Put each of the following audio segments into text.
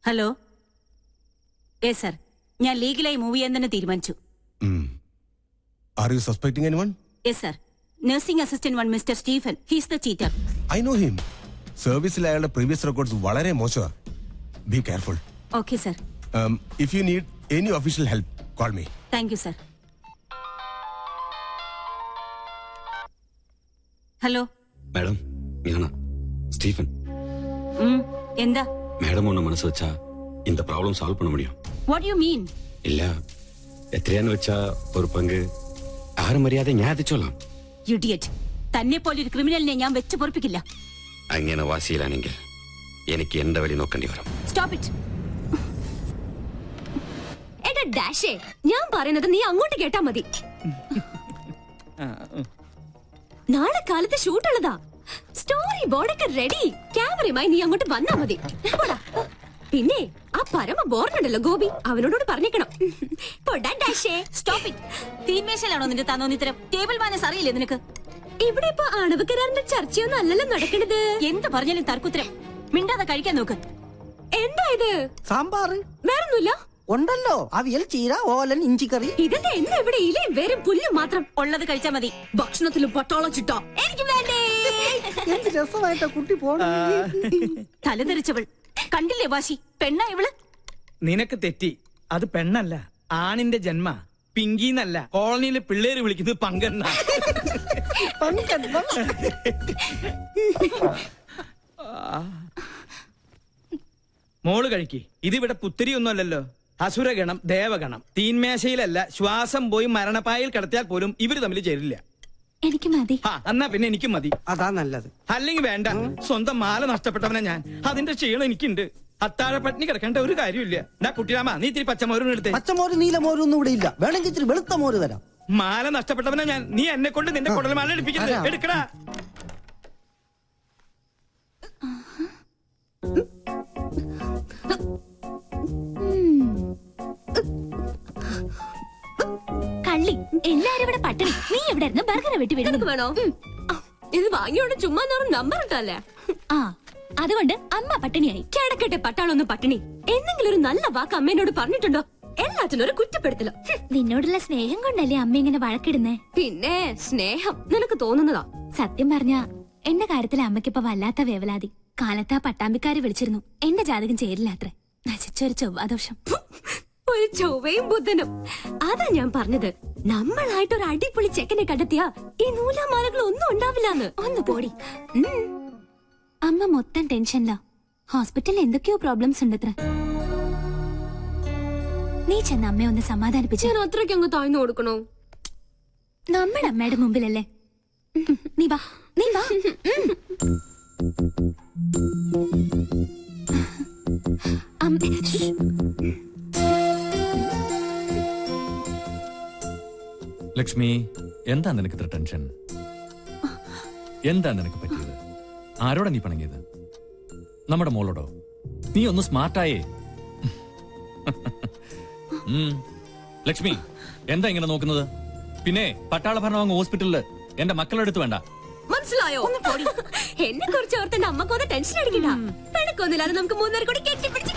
Hello. Yes sir, ഞാൻ ലീഗലായി move ചെയ്യാൻ തന്നെ തീരുമാനിച്ചു. Are you suspecting anyone? Yes sir. Nursing assistant 1 mister Stephen. He's the cheater. I know him. സർവീസിൽ അയാളുടെ previous records വളരെ മോശമാണ്. Be careful. Okay sir. If you need any official help, call me. Thank you sir. Hello madam, ഞാനാ Stephen. എന്താ madam ஒன்று மனசு வச்சா இந்த ப்ராப்ளம் சால்வ் பண்ண முடியும். What you mean? இல்ல എത്രയാന്ന് വെച്ചാ ഒരു പങ്ക് ആരും മര്യാദ ഞാൻ എത്തിച്ചോളാം. ഇഡിയറ്റ്. തന്നെ പോലെ ഒരു ക്രിമിനലിനെ ഞാൻ വെച്ച് പൊറപ്പിക്കില്ല. അങ്ങനെ വാശിയിലാണെങ്കിൽ എനിക്ക് എന്റെ വഴി നോക്കേണ്ടി വരും. Stop it. എടാ ഡാഷേ, ഞാൻ പറയുന്നത് നീ അങ്ങോട്ട് കേട്ടാ മതി. നാളെ കാലത്ത് ഷൂട്ടുള്ളതാ. സ്റ്റോറി ബോർഡൊക്കെ റെഡി. ക്യാമറയുമായി നീ അങ്ങോട്ട് വന്നാ മതി. പിന്നെ ആ പരമ ബോർഡുണ്ടല്ലോ ഗോപി, അവനോട് പറഞ്ഞേക്കണം. Stop it. തീന്മേശയിലാണോ നിന്റെ തന്നോന്നിത്തരം? ടേബിൾ മാനേഴ്സ് അറിയില്ലേ നിനക്ക്? ഇവിടെ ഇപ്പൊ അണവ് കരാറിന്റെ ചർച്ചയൊന്നും അല്ലല്ലോ നടക്കണത്. എന്ത് പറഞ്ഞാലും തർക്കുത്തരം. മിണ്ടാതെ കഴിക്കാൻ നോക്ക്. എന്താ ഇത്? സാമ്പാർ വേറൊന്നുമില്ല ഉണ്ടല്ലോ. അവിയൽ, ചീര, ഓലൻ, ഇഞ്ചിക്കറി. ഇതിന്റെ എന്ന് ഇവിടെ ഇലയും വേരും പുല്ലും മാത്രം. ഉള്ളത് കഴിച്ചാ മതി. ഭക്ഷണത്തിലും പട്ടാളം ചിട്ടോ എനിക്ക് വേണ്ടേ. എന്ത് രസമായിട്ടാ കുട്ടി പോണ. തലതെറിച്ചവൾ കണ്ടില്ലേ വാശി? പെണ്ണാ ഇവള്. നിനക്ക് തെറ്റി. അത് പെണ്ണല്ല, ആണിന്റെ ജന്മ. പിങ്കിന്നല്ല, കോളനിയിലെ പിള്ളേര് വിളിക്കുന്നത് പങ്കെണ്ണ. മോള് കഴിക്ക്. ഇതിവിടെ പുത്തിരിയൊന്നും അല്ലല്ലോ. അസുരഗണം, ദേവഗണം. തീന്മേശയിലല്ല, ശ്വാസം പോയി മരണപ്പായിൽ കിടത്തിയാൽ പോലും ഇവര് തമ്മിൽ ചേരില്ല. എനിക്ക് മതി. എന്നാ പിന്നെ എനിക്കും മതി. അതാ നല്ലത്. അല്ലെങ്കിൽ വേണ്ട. സ്വന്തം മാല നഷ്ടപ്പെട്ടവനെ ഞാൻ. അതിന്റെ ക്ഷീണം എനിക്കുണ്ട്. അത്താഴ പട്ടിണി കിടക്കേണ്ട ഒരു കാര്യമില്ല. കുട്ടിരാമ, നീ ഇത്തിരി പച്ചമോരും എടുത്തേ. പച്ചമോര് നീലമോരും ഒന്നും ഇവിടെ ഇല്ല. വേണമെങ്കിൽ ഇച്ചിരി വെളുത്ത മോര് തരാം. മാല നഷ്ടപ്പെട്ടവനെ ഞാൻ. നീ എന്നെ കൊണ്ട് നിന്റെ കുടൽ മാല എടുപ്പിക്കരുത്. എടുക്കടാ. കള്ളി, എല്ലാരും ഇവിടെ പട്ടിണി. നീ എവിടെ ഇരുന്ന് ബർഗർ വെട്ടി വിടുന്നു വേണോ? ഇത് വാങ്ങിയോണ്ട് ചുമ്മാ നമ്പർ ഇട്ടല്ലേ. ആ, അതുകൊണ്ട് അമ്മ പട്ടിണിയായി. കിടക്കട്ടെ പട്ടാളൊന്നും പട്ടിണി. എന്തെങ്കിലും ഒരു നല്ല വാക്ക് അമ്മേനോട് പറഞ്ഞിട്ടുണ്ടോ? എല്ലാത്തിനും ഒരു കുറ്റപ്പെടുത്തല. നിന്നോടുള്ള സ്നേഹം കൊണ്ടല്ലേ അമ്മ ഇങ്ങനെ വഴക്കിടുന്നേ? പിന്നെ സ്നേഹം നിനക്ക് തോന്നുന്നതാ. സത്യം പറഞ്ഞ എന്റെ കാര്യത്തിൽ അമ്മയ്ക്കിപ്പോ വല്ലാത്ത വേവലാതി. കാലത്ത് ആ പട്ടാമ്പിക്കാരെ വിളിച്ചിരുന്നു. എന്റെ ജാതകം ചേരില്ല അത്രേ. നശിച്ചൊരു ചൊവ്വാദോഷം. ഒരു ചൊവ്വയും ബുധനും. അതാ ഞാൻ പറഞ്ഞത്, നമ്മളായിട്ടൊരു അടിപൊളി ചെക്കനെ കണ്ടെത്തിയാ ഈ നൂലാമാലകൾ ഒന്നും ഉണ്ടാവില്ലാന്ന്. ഒന്ന് പോടി. അമ്മ മൊത്തം ടെൻഷനിലാ. ഹോസ്പിറ്റലിൽ എന്തൊക്കെയോ പ്രോബ്ലംസ് ഉണ്ടത്ര. നീ ചെന്ന് അമ്മയെ ഒന്ന് സമാധാനിപ്പിച്ചു. ഞാൻ അത്രയ്ക്ക് അങ്ങ് താഴ്ന്നു കൊടുക്കണോ? നമ്മുടെ അമ്മയുടെ മുമ്പിലല്ലേ. നീ വാ, നീ വാ. ലക്ഷ്മി, എന്താ നിനക്ക് ഇത്ര ടെൻഷൻ? എന്താ നിനക്ക് പറ്റിയത്? ആരോടാ നീ പണങ്ങിയത്? നമ്മുടെ മോളോടോ? നീ ഒന്ന് സ്മാർട്ടായേ. ലക്ഷ്മി, എന്താ ഇങ്ങനെ നോക്കുന്നത്? പിന്നെ പട്ടാള ഭരണം അങ്ങ് ഹോസ്പിറ്റലില് എന്റെ മക്കളുടെ അടുത്ത് വേണ്ട. മനസ്സിലായോ? എന്നെ കുറിച്ച് ഓർത്ത് എന്റെ അമ്മക്കൊന്ന് ടെൻഷൻ അടിക്കണ്ട. പെണക്കൊന്നുമില്ലാതെ നമുക്ക് മൂന്നേരം കൂടി കെട്ടിപ്പിടിച്ച്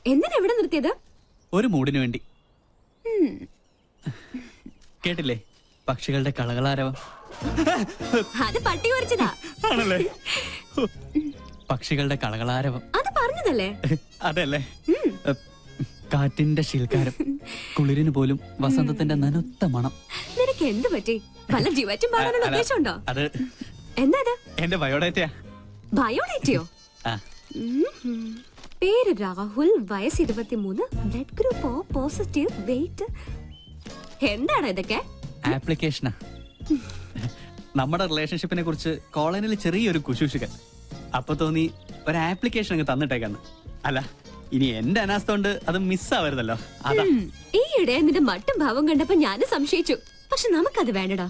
എന്തിനാ എവിടെ നിർത്തിയത്? ഒരു മൂടിന് വേണ്ടി. കേട്ടില്ലേ പക്ഷികളുടെ കളകളാരവം? അത് പട്ടി വരച്ചതാ. ആണല്ലേ? പക്ഷികളുടെ കളകളാരവം അത് പറഞ്ഞതല്ലേ? അതല്ലേ? കാറ്റിന്റെ ശീൽക്കാരം, കുളിരിന് പോലും വസന്തത്തിന്റെ നനുത്ത മണം. നിനക്ക് എന്ത് പറ്റി? വല്ല ജീവാറ്റും പാടാനുള്ള ഉദ്ദേശമുണ്ടോ? അത് എന്താ എന്റെ ബയോഡേറ്റയാ. ബയോഡേറ്റയോ? പേര് രാഹുൽ, വയസ്സ് 23, blood group O positive, weight. എന്താണ് ഇതൊക്കെ? ആപ്ലിക്കേഷനാ. നമ്മുടെ റിലേഷൻഷിപ്പിനെ കുറിച്ച് കോളനിയിൽ ചെറിയൊരു കുശൂഷുകൻ. അപ്പൊ തോന്നി ഒരു ആപ്ലിക്കേഷൻ അങ്ങ് തന്നിട്ടേക്കാന്ന്. അല്ല, ഇനി എന്റെ അനാസ്ഥ കൊണ്ട് അത് മിസ്സാവരുതല്ലോ. അതാ. ഈയിടെ നിന്റെ മട്ടും ഭാവം കണ്ടപ്പോ ഞാനും സംശയിച്ചു. പക്ഷെ നമുക്കത് വേണ്ടടാ.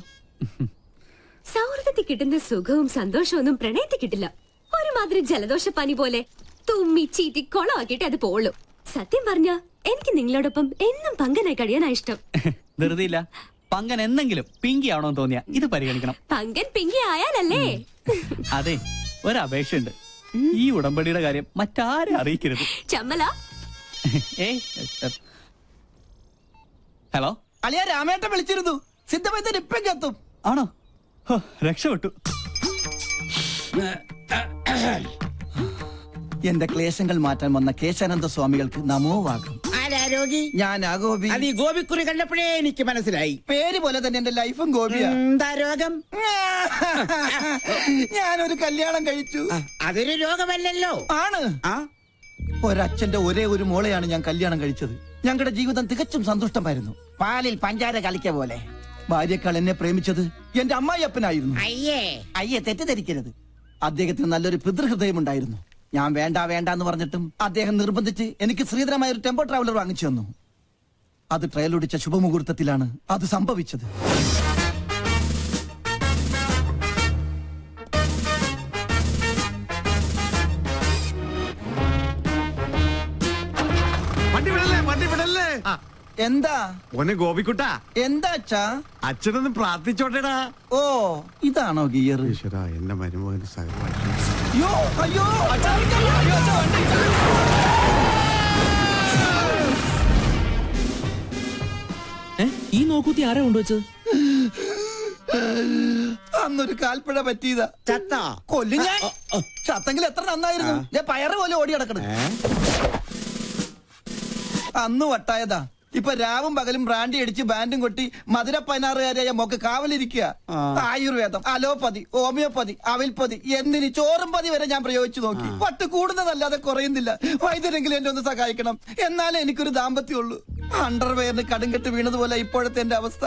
സൗഹൃദത്തിൽ കിട്ടുന്ന സുഖവും സന്തോഷവും ഒന്നും പ്രണയത്തിൽ കിട്ടില്ല. ഒരുമാതിരി ജലദോഷപ്പനി പോലെ തുമ്മി ചീറ്റി കൊളമാക്കിയിട്ട് അത് പോളൂ. സത്യം പറഞ്ഞ എനിക്ക് നിങ്ങളോടൊപ്പം എന്നും പങ്കനായി കഴിയാനാ ഇഷ്ടം. ധൃതിയില്ല. പങ്കൻ എന്തെങ്കിലും പിങ്കി ആണോ തോന്നിയാ ഇത് പരിഗണിക്കണം. പങ്കൻ പിങ്കി ആയാലല്ലേ? അതെ, ഒരപേക്ഷയുണ്ട്. ഈ ഉടമ്പടിയുടെ കാര്യം മറ്റാരെ അറിയിക്കരുത്. ചമ്മല. ഹലോ, അളിയ രാമേട്ടൻ വിളിച്ചിരുന്നു. സിദ്ധമൈത്തൻ ഇപ്പം എത്തും. ആണോ? രക്ഷപ്പെട്ടു. എന്റെ ക്ലേശങ്ങൾ മാറ്റാൻ വന്ന കേശാനന്ദ സ്വാമികൾക്ക് നമോവാകം. ആരോഗി? ഞാൻ ആ ഗോപി. അത് ഈ ഗോപിക്കുറി കണ്ടപ്പോഴേ എനിക്ക് മനസ്സിലായി. പേര് പോലെ തന്നെ എന്റെ ലൈഫും ഗോപിയാ. എന്താ രോഗം? ഞാനൊരു കല്യാണം കഴിച്ചു. അതൊരു രോഗമല്ലല്ലോ. ആണ്. ഒരച്ഛന്റെ ഒരേ ഒരു മോളെയാണ് ഞാൻ കല്യാണം കഴിച്ചത്. ഞങ്ങളുടെ ജീവിതം തികച്ചും സന്തുഷ്ടമായിരുന്നു. പാലിൽ പഞ്ചാര കളിക്ക പോലെ. ഭാര്യക്കാൾ എന്നെ പ്രേമിച്ചത് എന്റെ അമ്മായിയപ്പനായിരുന്നു. അയ്യേ തെറ്റിദ്ധരിക്കരുത്. അദ്ദേഹത്തിന് നല്ലൊരു പിതൃഹൃദയമുണ്ടായിരുന്നു. ഞാൻ വേണ്ട എന്ന് പറഞ്ഞിട്ടും അദ്ദേഹം നിർബന്ധിച്ച് എനിക്ക് ശ്രീധരമായ ഒരു ടെമ്പോ ട്രാവലർ വാങ്ങിച്ചു തന്നു. അത് ട്രയലൊടിച്ച ശുഭമുഹൂർത്തത്തിലാണ് അത് സംഭവിച്ചത്. എന്താ ഓനെ ഗോപിക്കുട്ട? എന്താ അച്ഛാ? അച്ഛനൊന്ന് പ്രാർത്ഥിച്ചോട്ടേടാ. ഓ, ഇതാണോ ഗിയർ? ഈശ്വരാ, എന്റെ മരുമകന് സഹപാഠി. അയ്യോ അയ്യോ ഈ നോക്കൂത്തി ആരാ കൊണ്ടുവച്ചത്? അന്നൊരു കാൽപ്പഴ പറ്റിയതാ. ചത്താ? കൊല്ലും ഞാൻ. ചത്തെങ്കിൽ എത്ര നന്നായിരുന്നു. ഞാൻ പയറ് പോലെ ഓടി കിടക്കണം. അന്ന് വട്ടായതാ. ഇപ്പൊ രാവും പകലും ബ്രാൻഡി അടിച്ച് ബാൻഡും കൊട്ടി മധുര 16-കാരിയായ മോക്ക് കാവലിരിക്കുക. ആയുർവേദം, അലോപ്പതി, ഹോമിയോപ്പതി, അവിൽപ്പതി, എന്തിന് ചോറും പതി വരെ ഞാൻ പ്രയോഗിച്ചു നോക്കി. പട്ട് കൂടുന്നതല്ലാതെ കുറയുന്നില്ല. വൈദ്യരെങ്കിലും എന്നെ ഒന്ന് സഹായിക്കണം. എന്നാലേ എനിക്കൊരു ദാമ്പത്യമുള്ളൂ. അണ്ടർവെയറിന് കടുങ്കെട്ട് വീണതുപോലെ ഇപ്പോഴത്തെ എന്റെ അവസ്ഥ.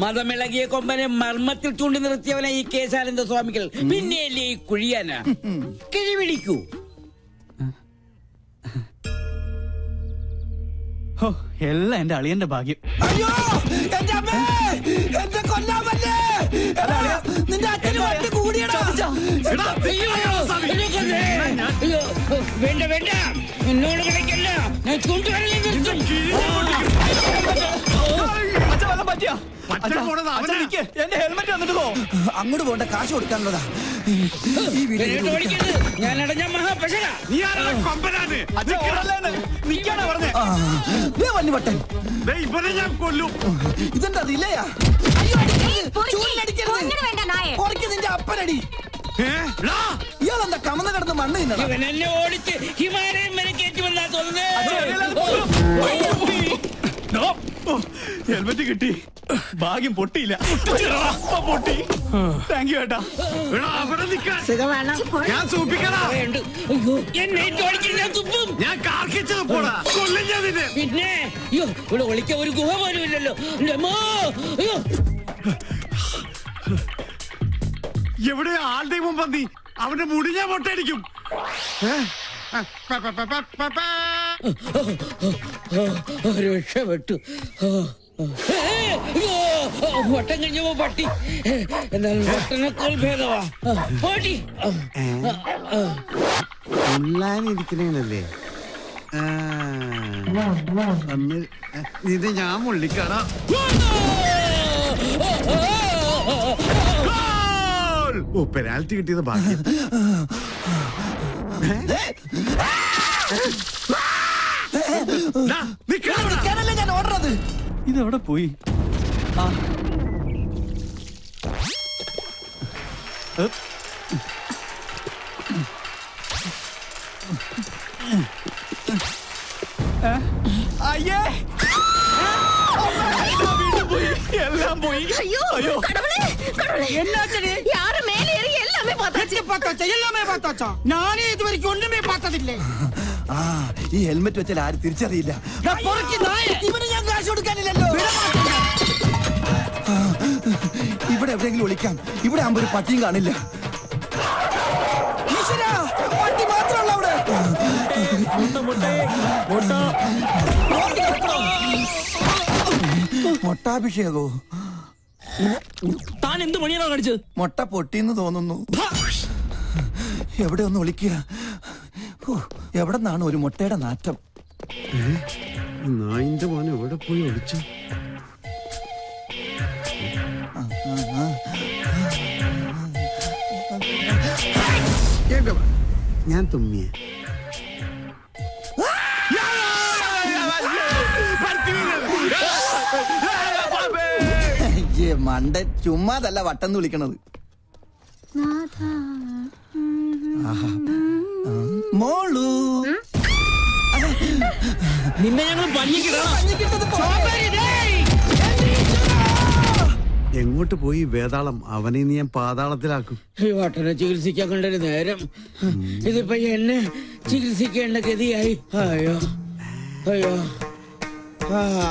മതമിളകിയ കൊമ്പനെ മർമ്മത്തിൽ ചൂണ്ടി നിർത്തിയവനെ ഈ കേശാനന്ദ സ്വാമികൾ. പിന്നെയല്ലേ ഈ കുഴിയാന കിഴിപിടിക്കൂ. എല്ലാം എന്റെ അളിയന്റെ ഭാഗ്യം. അയ്യോ എന്റെ അമ്മേ, എന്റെ കൊല്ലാമല്ലേ. നിന്റെ അച്ഛന് വണ്ടി കൂടിയടാ. വേണ്ട വേണ്ട, എന്നോട് കളിക്കല്ല. ഞാൻ ചൂണ്ടുവരലേ നിർത്തും. എന്റെ ഹെൽമെറ്റ് വന്നിട്ട് പോ. അങ്ങോട്ട് പോണ്ട, കാശ് കൊടുക്കാനുള്ളതാ. ഈ വീട്ടിൽ ഓടിക്കരുത്, ഞാൻ അടഞ്ഞ മഹാപശക. വല്ലുവട്ടൻ ഇവനെ ഞാൻ കൊല്ലും. ഇതെന്താ ഇല്ലയാ? നിന്റെ അപ്പനടി. ഇയാളെന്താ കമന്ന് കിടന്ന് മണ്ണ് തിന്നണം? ഇവൻ എന്നെ ഓടിച്ച് ഹിമാലയം വരെ കയറ്റുമെന്നാ തോന്നുന്നത്. ഹെൽമെറ്റ് കിട്ടി. ഭാഗ്യം പൊട്ടിയില്ല. പൊട്ടി. താങ്ക് യു ഏട്ടാ. ഞാൻ സൂപ്പിക്കടാ. എന്നെ ഓടിച്ചിട്ട് ഞാൻ തുപ്പും. ഞാൻ കാർക്കിച്ചത് പോടാ. കൊല്ലും ഞാൻ നിന്നെ. പിന്നെ അയ്യോ, ഇവിടെ ഒളിക്കാൻ ഒരു ഗുഹ പോലും ഇല്ലല്ലോ. എവിടെ ആളുടെ മുമ്പ് നീ അവന്റെ മുടി ഞാൻ പൊട്ടടിക്കും. രക്ഷപ്പെട്ടു. വട്ടം കഴിഞ്ഞപ്പോ പട്ടി. എന്നാൽ വട്ടനേക്കാൾ ഭേദവാ പട്ടി. ഉള്ളാനിരിക്കണേനല്ലേ ഇത് ഞാൻ മുള്ളിക്കട. ഓ, പെനാൽറ്റി കിട്ടിയത് ഭാഗ്യം. ഞാൻ ഓടുന്നത്. ഇതെവിടെ പോയി? അയ്യേ, എല്ലാം പോയി. ஐயோ கடவுளே கடவுளே என்னாச்சு? யாரு மேல ஏறி எல்லாமே பார்த்தாச்சு. எல்லாமே பார்த்தாச்சா? நானே இது வரைக்கும் ஒண்ணுமே பார்த்ததில்லை. ഈ ഹെൽമെറ്റ് വെച്ചാൽ ആരും തിരിച്ചറിയില്ല. ഇവന് ഞാൻ കാശ് കൊടുക്കാനില്ലല്ലോ. ഇവിടെ എവിടെയെങ്കിലും ഒളിക്കാം. ഇവിടെ ആകുമ്പോ ഒരു പട്ടിയും കാണില്ല. ഈശ്വരാ, പട്ടി മാത്രമല്ല അവിടെ. മൊട്ടാഭിഷേകോ? താൻ എന്ത് പണിയാണോ കാണിച്ചത്? മൊട്ട പൊട്ടിന്ന് തോന്നുന്നു. എവിടെ ഒന്ന് ഒളിക്കുക. എവിടെ നിന്നാണ് ഒരു മുട്ടയുടെ നാറ്റം? നായിന്റെ മോനെ എവിടെ പോയി ഒളിച്ചു? ഞാൻ തുമ്മിയ മണ്ട ചുമ്മാതല്ല വട്ടം വിളിക്കണത്. മോളു നിന്നെ ഞങ്ങൾ എങ്ങോട്ട് പോയി വേതാളം? അവനെ നീ ഞാൻ പാതാളത്തിലാക്കും. ഈ വട്ടനെ ചികിത്സിക്കാൻ കണ്ടൊരു നേരം ഇതിപ്പോ എന്നെ ചികിത്സിക്കേണ്ട ഗതിയായി. അയ്യോ അയ്യോ അയ്യോ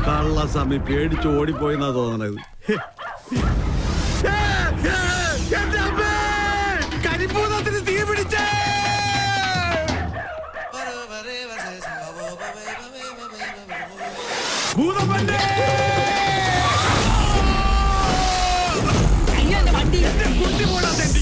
കള്ളസ്വാമി പേടിച്ച് ഓടിപ്പോയെന്നാ തോന്നണത്. കരിപ്പൂതത്തിന് തീ പിടിച്ചേ. ഭൂതപ്പന്റെ കുട്ടി പോടാ തെണ്ടി.